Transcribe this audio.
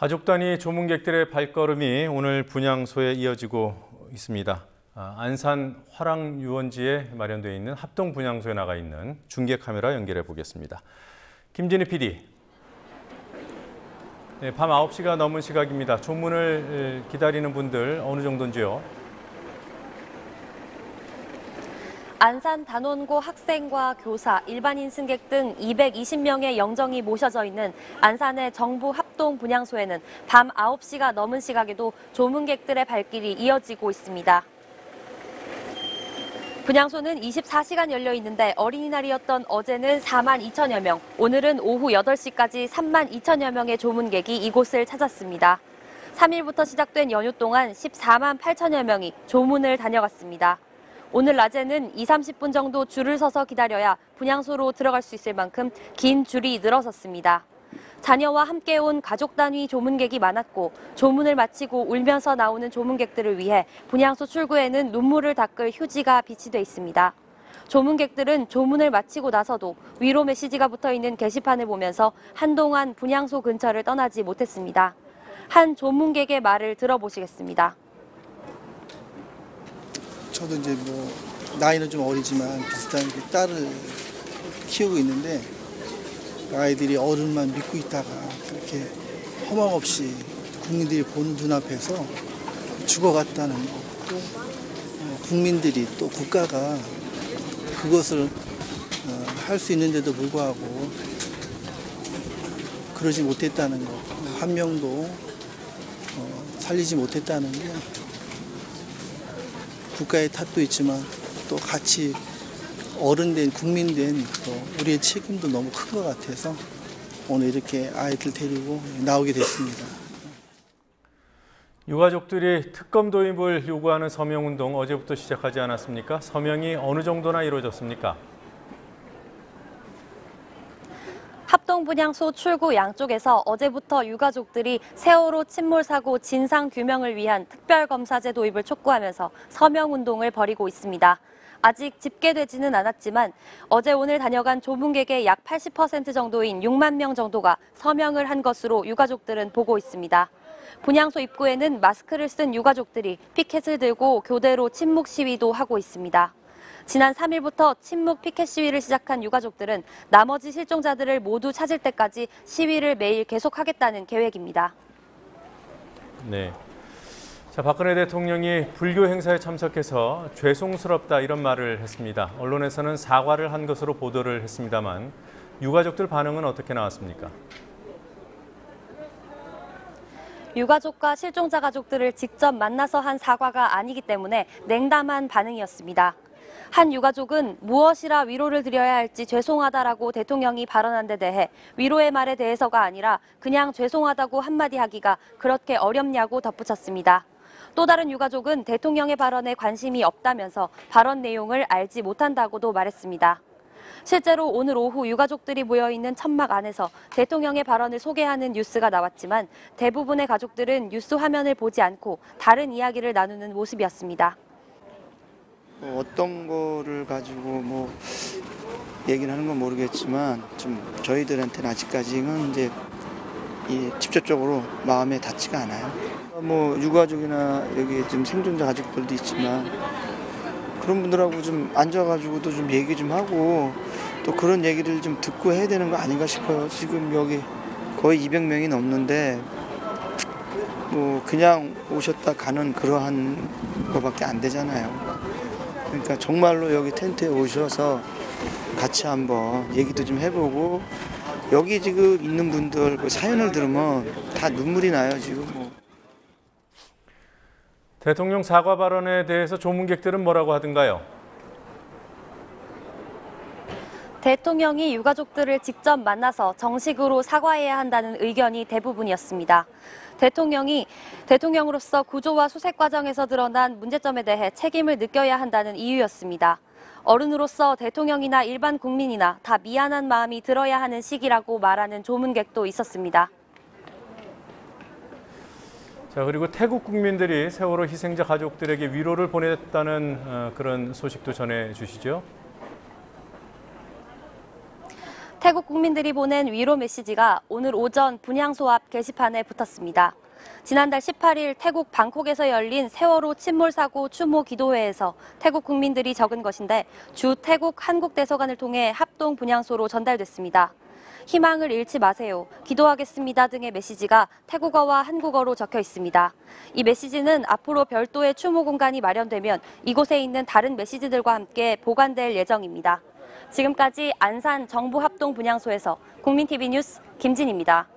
가족 단위 조문객들의 발걸음이 오늘 분향소에 이어지고 있습니다. 안산 화랑유원지에 마련되어 있는 합동 분향소에 나가 있는 중계 카메라 연결해 보겠습니다. 김진희 PD. 네, 밤 9시가 넘은 시각입니다. 조문을 기다리는 분들 어느 정도인지요? 안산 단원고 학생과 교사, 일반인 승객 등 220명의 영정이 모셔져 있는 안산의 정부 합동 분향소에는 밤 9시가 넘은 시각에도 조문객들의 발길이 이어지고 있습니다. 분향소는 24시간 열려 있는데 어린이날이었던 어제는 4만 2천여 명, 오늘은 오후 8시까지 3만 2천여 명의 조문객이 이곳을 찾았습니다. 3일부터 시작된 연휴 동안 14만 8천여 명이 조문을 다녀갔습니다. 오늘 낮에는 20-30분 정도 줄을 서서 기다려야 분향소로 들어갈 수 있을 만큼 긴 줄이 늘어섰습니다. 자녀와 함께 온 가족 단위 조문객이 많았고 조문을 마치고 울면서 나오는 조문객들을 위해 분향소 출구에는 눈물을 닦을 휴지가 비치돼 있습니다. 조문객들은 조문을 마치고 나서도 위로 메시지가 붙어있는 게시판을 보면서 한동안 분향소 근처를 떠나지 못했습니다. 한 조문객의 말을 들어보시겠습니다. 저도 이제 뭐 나이는 좀 어리지만 비슷한 딸을 키우고 있는데 아이들이 어른만 믿고 있다가 그렇게 허망없이 국민들이 보는 눈앞에서 죽어갔다는 거, 또 국민들이 또 국가가 그것을 할 수 있는데도 불구하고 그러지 못했다는 거, 한 명도 살리지 못했다는 게 국가의 탓도 있지만 또 같이 어른된 국민된 또 우리의 책임도 너무 큰 것 같아서 오늘 이렇게 아이들 데리고 나오게 됐습니다. 유가족들이 특검 도입을 요구하는 서명운동 어제부터 시작하지 않았습니까? 서명이 어느 정도나 이루어졌습니까? 합동분향소 출구 양쪽에서 어제부터 유가족들이 세월호 침몰 사고 진상 규명을 위한 특별검사제 도입을 촉구하면서 서명운동을 벌이고 있습니다. 아직 집계되지는 않았지만 어제 오늘 다녀간 조문객의 약 80% 정도인 6만 명 정도가 서명을 한 것으로 유가족들은 보고 있습니다. 분향소 입구에는 마스크를 쓴 유가족들이 피켓을 들고 교대로 침묵 시위도 하고 있습니다. 지난 3일부터 침묵 피켓 시위를 시작한 유가족들은 나머지 실종자들을 모두 찾을 때까지 시위를 매일 계속하겠다는 계획입니다. 네. 자, 박근혜 대통령이 불교 행사에 참석해서 죄송스럽다 이런 말을 했습니다. 언론에서는 사과를 한 것으로 보도를 했습니다만 유가족들 반응은 어떻게 나왔습니까? 유가족과 실종자 가족들을 직접 만나서 한 사과가 아니기 때문에 냉담한 반응이었습니다. 한 유가족은 무엇이라 위로를 드려야 할지 죄송하다라고 대통령이 발언한 데 대해 위로의 말에 대해서가 아니라 그냥 죄송하다고 한마디 하기가 그렇게 어렵냐고 덧붙였습니다. 또 다른 유가족은 대통령의 발언에 관심이 없다면서 발언 내용을 알지 못한다고도 말했습니다. 실제로 오늘 오후 유가족들이 모여있는 천막 안에서 대통령의 발언을 소개하는 뉴스가 나왔지만 대부분의 가족들은 뉴스 화면을 보지 않고 다른 이야기를 나누는 모습이었습니다. 어떤 거를 가지고 뭐 얘기를 하는 건 모르겠지만 좀 저희들한테는 아직까지는 이제 직접적으로 마음에 닿지가 않아요. 뭐 유가족이나 여기 좀 생존자 가족들도 있지만 그런 분들하고 좀 앉아가지고도 좀 얘기 좀 하고 또 그런 얘기를 좀 듣고 해야 되는 거 아닌가 싶어요. 지금 여기 거의 200명이 넘는데 뭐 그냥 오셨다 가는 그러한 거밖에 안 되잖아요. 그러니까 정말로 여기 텐트에 오셔서 같이 한번 얘기도 좀 해보고 여기 지금 있는 분들 그 사연을 들으면 다 눈물이 나요 지금. 대통령 사과 발언에 대해서 조문객들은 뭐라고 하던가요? 대통령이 유가족들을 직접 만나서 정식으로 사과해야 한다는 의견이 대부분이었습니다. 대통령으로서 구조와 수색 과정에서 드러난 문제점에 대해 책임을 느껴야 한다는 이유였습니다. 어른으로서 대통령이나 일반 국민이나 다 미안한 마음이 들어야 하는 시기라고 말하는 조문객도 있었습니다. 자, 그리고 태국 국민들이 세월호 희생자 가족들에게 위로를 보냈다는 그런 소식도 전해 주시죠. 태국 국민들이 보낸 위로 메시지가 오늘 오전 분향소 앞 게시판에 붙었습니다. 지난달 18일 태국 방콕에서 열린 세월호 침몰 사고 추모 기도회에서 태국 국민들이 적은 것인데 주 태국 한국 대사관을 통해 합동 분향소로 전달됐습니다. 희망을 잃지 마세요. 기도하겠습니다 등의 메시지가 태국어와 한국어로 적혀 있습니다. 이 메시지는 앞으로 별도의 추모 공간이 마련되면 이곳에 있는 다른 메시지들과 함께 보관될 예정입니다. 지금까지 안산 정부 합동 분향소에서 국민TV 뉴스 김진입니다.